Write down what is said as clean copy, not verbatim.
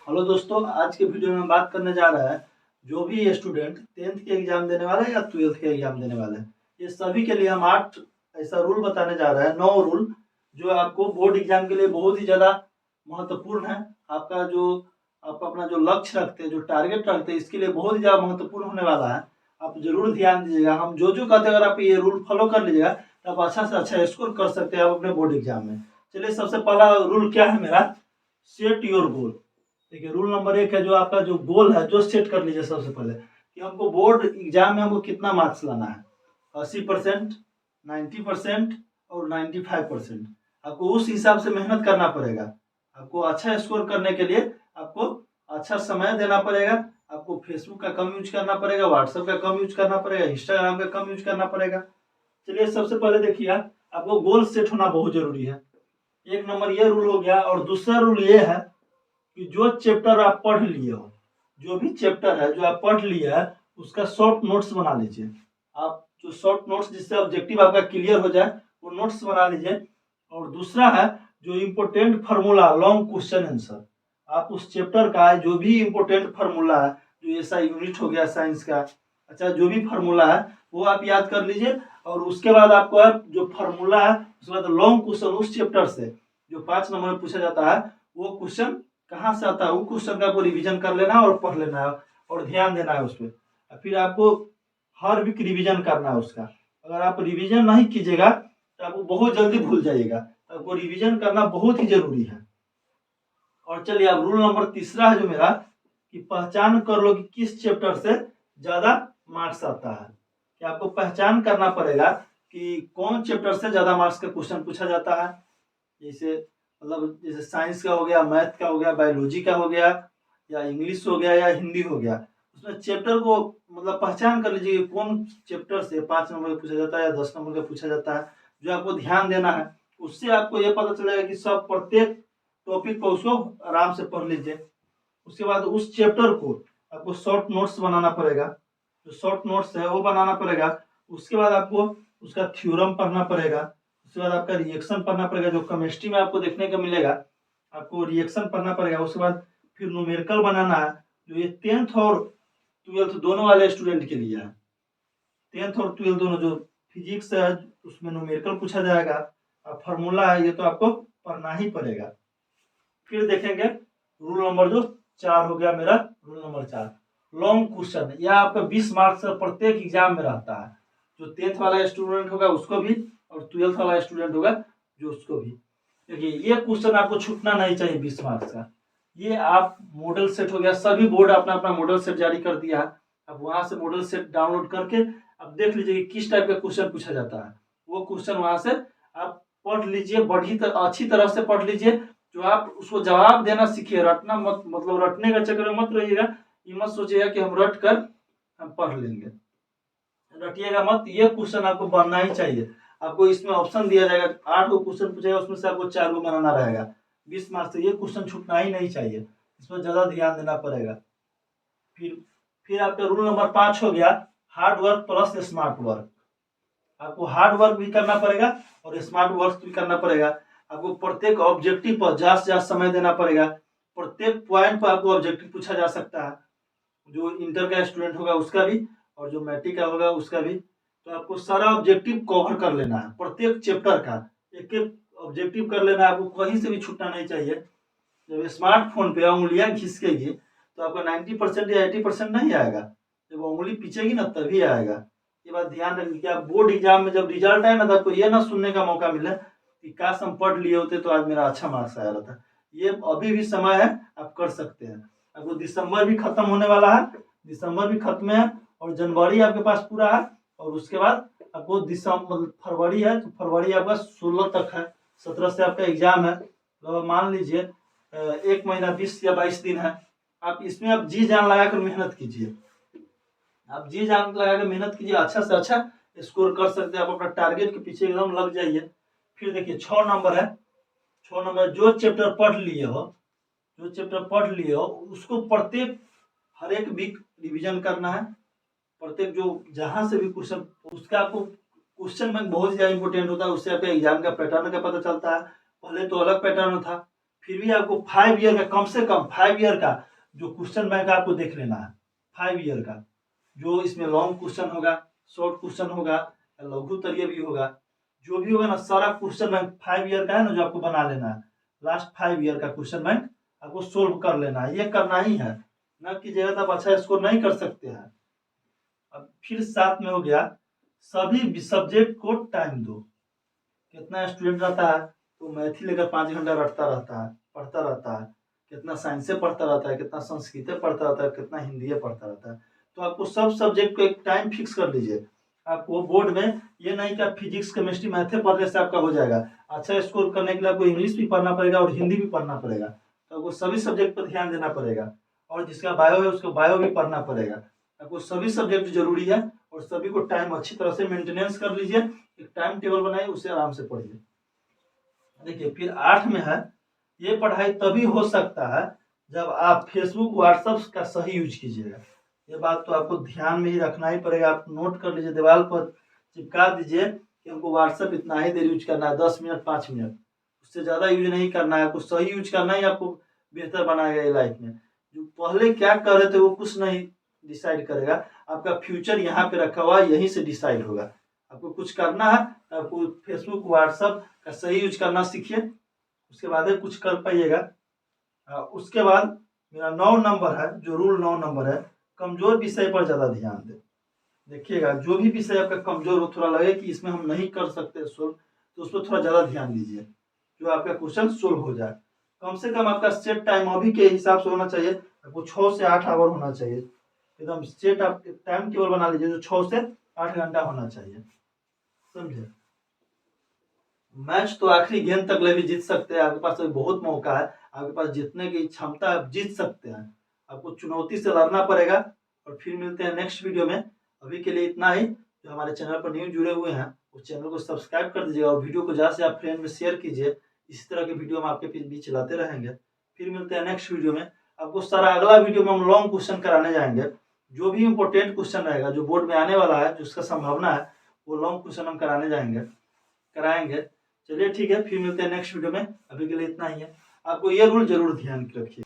Hello दोस्तों, आज के वीडियो में बात करने जा रहा है जो भी स्टूडेंट 10th के एग्जाम देने वाले हैं या 12th के एग्जाम देने वाले हैं, ये सभी के लिए हम 8 ऐसा रूल बताने जा रहे हैं, 9 रूल जो आपको बोर्ड एग्जाम के लिए बहुत ही ज़्यादा महत्वपूर्ण है। आपका जो आप अपना जो लक्ष्य रखते हैं, जो टारगेट रखते हैं, इसके लिए बहुत ही ज़्यादा महत्वपूर्ण होने वाला है। आप जरूर ध्यान दीजिएगा। हम जो कहते हैं, अगर आप ये रूल फॉलो कर लीजिएगा तो आप अच्छा से अच्छा स्कोर कर सकते हैं आप अपने बोर्ड एग्जाम में। चलिए, सबसे पहला रूल क्या है मेरा, सेट योर गोल। देखिए, रूल नंबर 1 है जो आपका जो गोल है जो सेट कर लीजिए सबसे पहले कि हमको बोर्ड एग्जाम में हमको कितना मार्क्स लाना है। 80%, 90% और 95%। आपको उस हिसाब से मेहनत करना पड़ेगा। आपको अच्छा स्कोर करने के लिए आपको अच्छा समय देना पड़ेगा। आपको फेसबुक का कम यूज करना पड़ेगा, व्हाट्सएप का कम यूज करना पड़ेगा, इंस्टाग्राम का कम यूज करना पड़ेगा। चलिए, सबसे पहले देखिए, आपको गोल सेट होना बहुत जरूरी है। एक नंबर ये रूल हो गया। और दूसरा रूल ये है कि जो चैप्टर आप पढ़ लिए हो, जो भी चैप्टर है जो आप पढ़ लिए है, उसका शॉर्ट नोट्स बना लीजिए। आप जो शॉर्ट नोट्स, जिससे ऑब्जेक्टिव आपका क्लियर हो जाए, वो नोट्स बना लीजिए। और दूसरा है जो important formula, long question answer, आप उस चैप्टर का जो भी इम्पोर्टेंट फार्मूला है, जो ऐसा यूनिट हो गया साइंस का, अच्छा जो भी फार्मूला है वो आप याद कर लीजिए। और उसके बाद आपको जो फार्मूला है उसके बाद लॉन्ग क्वेश्चन उस चैप्टर से जो 5 नंबर में पूछा जाता है, वो क्वेश्चन कहाँ से आता है, वो क्वेश्चन का आपको रिवीजन कर लेना है और पढ़ लेना है और ध्यान देना है उस पर। फिर आपको हर वीक रिवीजन करना है उसका। अगर आप रिवीजन नहीं कीजिएगा तो आपको बहुत जल्दी भूल जाइएगा। आपको रिवीजन करना बहुत ही जरूरी है। और चलिए, अब रूल नंबर तीसरा है जो मेरा, कि पहचान कर लो कि किस चैप्टर से ज्यादा मार्क्स आता है। कि आपको पहचान करना पड़ेगा कि कौन चैप्टर से ज्यादा मार्क्स का क्वेश्चन पूछा जाता है। जैसे मतलब जैसे साइंस का हो गया, मैथ का हो गया, बायोलॉजी का हो गया, या इंग्लिश हो गया, या हिंदी हो गया। उसमें चैप्टर को मतलब पहचान कर लीजिए कौन चैप्टर से 5 नंबर का पूछा जाता है या 10 नंबर का पूछा जाता है, जो आपको ध्यान देना है। उससे आपको ये पता चलेगा कि सब प्रत्येक टॉपिक को उसको आराम से पढ़ लीजिए। उसके बाद उस चैप्टर को आपको शॉर्ट नोट्स बनाना पड़ेगा। जो शॉर्ट नोट्स है वो बनाना पड़ेगा। उसके बाद आपको उसका थ्योरम पढ़ना पड़ेगा। उसके बाद आपका रिएक्शन पढ़ना पड़ेगा, जो केमिस्ट्री में आपको देखने को मिलेगा। आपको रिएक्शन पढ़ना पड़ेगा। उसके बाद फिर न्यूमेरिकल बनाना है, जो ये 10th और 12th दोनों वाले स्टूडेंट के लिए है। 10th और 12th दोनों, जो फिजिक्स है उसमें न्यूमेरिकल पूछा जाएगा, और फार्मूला है ये तो आपको पढ़ना ही पड़ेगा। फिर देखेंगे रूल नंबर जो 4 हो गया मेरा, रूल नंबर 4, लॉन्ग क्वेश्चन। यह आपका 20 मार्क्स प्रत्येक एग्जाम में रहता है। जो 10th वाला स्टूडेंट होगा उसको भी, और 12th वाला स्टूडेंट होगा जो उसको भी। देखिए, ये क्वेश्चन आपको छूटना नहीं चाहिए 20 मार्क्स का। ये आप मॉडल सेट हो गया, सभी बोर्ड अपना अपना मॉडल सेट जारी कर दिया है। अब वहां से मॉडल सेट डाउनलोड करके अब देख लीजिए कि किस टाइप का क्वेश्चन पूछा जाता है। वो क्वेश्चन वहां से आप पढ़ लीजिए, अच्छी तरह से पढ़ लीजिए। जो आप उसको जवाब देना सीखिए, रटना मत, मतलब रटने का चक्कर में मत रहिएगा। ये मत सोचिएगा कि हम रट कर हम पढ़ लेंगे, रटिएगा मत। ये क्वेश्चन आपको बनना ही चाहिए। आपको इसमें ऑप्शन दिया जाएगा, 8 गो क्वेश्चन पूछेगा, उसमें से आपको 4 गो बनाना रहेगा। 20 मार्क्स से ये क्वेश्चन छूटना ही नहीं चाहिए, इसमें ज्यादा ध्यान देना पड़ेगा। फिर फिर आपका रूल नंबर 5 हो गया, hard work plus smart work. आपको हार्ड वर्क भी करना पड़ेगा और स्मार्ट वर्क भी करना पड़ेगा। आपको प्रत्येक ऑब्जेक्टिव पर ज्यादा से ज्यादा समय देना पड़ेगा। प्रत्येक पॉइंट पर आपको ऑब्जेक्टिव पूछा जा सकता है, जो इंटर का स्टूडेंट होगा उसका भी और जो मैट्रिक का होगा उसका भी। तो आपको सारा ऑब्जेक्टिव कवर कर लेना है, प्रत्येक चैप्टर का एक एक ऑब्जेक्टिव कर लेना है। आपको कहीं से भी छूटना नहीं चाहिए। जब स्मार्टफोन पे उंगलियां खिसकेगी तो आपका 90% या 80% नहीं आएगा। जब उंगली पीछेगी ना तभी आएगा। ये बात ध्यान रखिए कि आप बोर्ड एग्जाम में जब रिजल्ट आए ना, तो आपको ये ना सुनने का मौका मिले कि काश हम पढ़ लिए होते तो आज मेरा अच्छा मार्क्स आया रहता। ये अभी भी समय है, आप कर सकते हैं। आपको दिसंबर भी खत्म होने वाला है, दिसंबर भी खत्म है, और जनवरी आपके पास पूरा है। और उसके बाद आपको दिसंबर, फरवरी है तो फरवरी आपका 16 तक है, 17 से आपका एग्जाम है। तो मान लीजिए 1 महीना 20 या 22 दिन है। आप इसमें आप जी जान लगाकर मेहनत कीजिए। आप जी जान लगाकर मेहनत कीजिए, अच्छा से अच्छा स्कोर कर सकते हैं। आप अपना टारगेट के पीछे एकदम लग जाइए। फिर देखिए 6 नंबर है। 6 नंबर, जो चैप्टर पढ़ लिए हो, जो चैप्टर पढ़ लिए हो उसको प्रत्येक हर एक वीक रिवीजन करना है। प्रत्येक जो जहां से भी क्वेश्चन, उसका आपको क्वेश्चन बैंक बहुत ज्यादा इंपॉर्टेंट होता है। उससे आपके एग्जाम का पैटर्न का पता चलता है। पहले तो अलग पैटर्न था, फिर भी आपको 5 ईयर का, कम से कम 5 ईयर का जो क्वेश्चन बैंक आपको देख लेना है। 5 ईयर का जो इसमें लॉन्ग क्वेश्चन होगा, शॉर्ट क्वेश्चन होगा, लघु उत्तरीय भी होगा, जो भी होगा ना सारा क्वेश्चन बैंक 5 ईयर का है ना, जो आपको बना लेना है। लास्ट 5 ईयर का क्वेश्चन बैंक आपको सोल्व कर लेना है, ये करना ही है। न कीजिएगा तो आप अच्छा स्कोर नहीं कर सकते हैं। अब फिर साथ में हो गया सभी सब्जेक्ट को टाइम दो। कितना स्टूडेंट रहता है तो मैथ ही लेकर 5 घंटा रटता रहता है, पढ़ता रहता है, कितना साइंस से पढ़ता रहता है, कितना संस्कृत पढ़ता रहता है, कितना हिंदी पढ़ता रहता है। तो आपको सब सब्जेक्ट को एक टाइम फिक्स कर लीजिए। आपको बोर्ड में ये नहीं कि आप फिजिक्स केमिस्ट्री मैथ पढ़ने से आपका हो जाएगा। अच्छा स्कोर करने के लिए आपको इंग्लिश भी पढ़ना पड़ेगा और हिंदी भी पढ़ना पड़ेगा। तो आपको सभी सब्जेक्ट पर ध्यान देना पड़ेगा, और जिसका बायो है उसको बायो भी पढ़ना पड़ेगा। आपको सभी सब्जेक्ट जरूरी है, और सभी को टाइम अच्छी तरह से मेंटेनेंस कर लीजिए। एक टाइम टेबल बनाइए, उसे आराम से पढ़िए। देखिए फिर 8 में है, ये पढ़ाई तभी हो सकता है जब आप फेसबुक व्हाट्सएप का सही यूज कीजिएगा। ये बात तो आपको ध्यान में ही रखना ही पड़ेगा। आप नोट कर लीजिए, दीवार पर चिपका दीजिए कि हमको व्हाट्सएप इतना ही देर यूज करना है, 10 मिनट 5 मिनट, उससे ज़्यादा यूज नहीं करना है। आपको सही यूज करना ही आपको बेहतर बनाएगा ये लाइफ में। जो पहले क्या कर रहे थे वो कुछ नहीं डिसाइड करेगा, आपका फ्यूचर यहाँ पे रखा हुआ है, यहीं से डिसाइड होगा। आपको कुछ करना है, आपको फेसबुक व्हाट्सएप का सही यूज करना सीखिए, उसके बाद कुछ कर पाइएगा। उसके बाद मेरा 9 नंबर है, जो रूल 9 नंबर है, कमजोर विषय पर ज़्यादा ध्यान दें। देखिएगा जो भी विषय आपका कमजोर हो, थोड़ा लगे कि इसमें हम नहीं कर सकते सोल्व, तो उस पर थोड़ा ज़्यादा ध्यान दीजिए, जो आपका क्वेश्चन सोल्व हो जाए। कम से कम आपका सेट टाइम अभी के हिसाब से होना चाहिए, आपको 6 से 8 आवर होना चाहिए। एकदम सेट आप टाइम टेबल बना लीजिए जो 6 से 8 घंटा होना चाहिए, समझे। मैच तो आखिरी गेंद तक ले भी जीत सकते हैं, आपके पास बहुत मौका है, आपके पास जीतने की क्षमता है, आप जीत सकते हैं। आपको चुनौती से लड़ना पड़ेगा। और फिर मिलते हैं नेक्स्ट वीडियो में। अभी के लिए इतना ही। जो हमारे चैनल पर न्यू जुड़े हुए हैं उस चैनल को सब्सक्राइब कर दीजिएगा, और वीडियो को ज़्यादा से आप फ्रेंड में शेयर कीजिए। इसी तरह के वीडियो हम आपके बीच लाते रहेंगे। फिर मिलते हैं नेक्स्ट वीडियो में। आपको सारा अगला वीडियो में हम लॉन्ग क्वेश्चन कराने जाएंगे, जो भी इंपॉर्टेंट क्वेश्चन रहेगा, जो बोर्ड में आने वाला है, जिसका संभावना है, वो लॉन्ग क्वेश्चन हम कराएंगे। चलिए ठीक है, फिर मिलते हैं नेक्स्ट वीडियो में। अभी के लिए इतना ही है। आपको ये रूल जरूर ध्यान रखिए।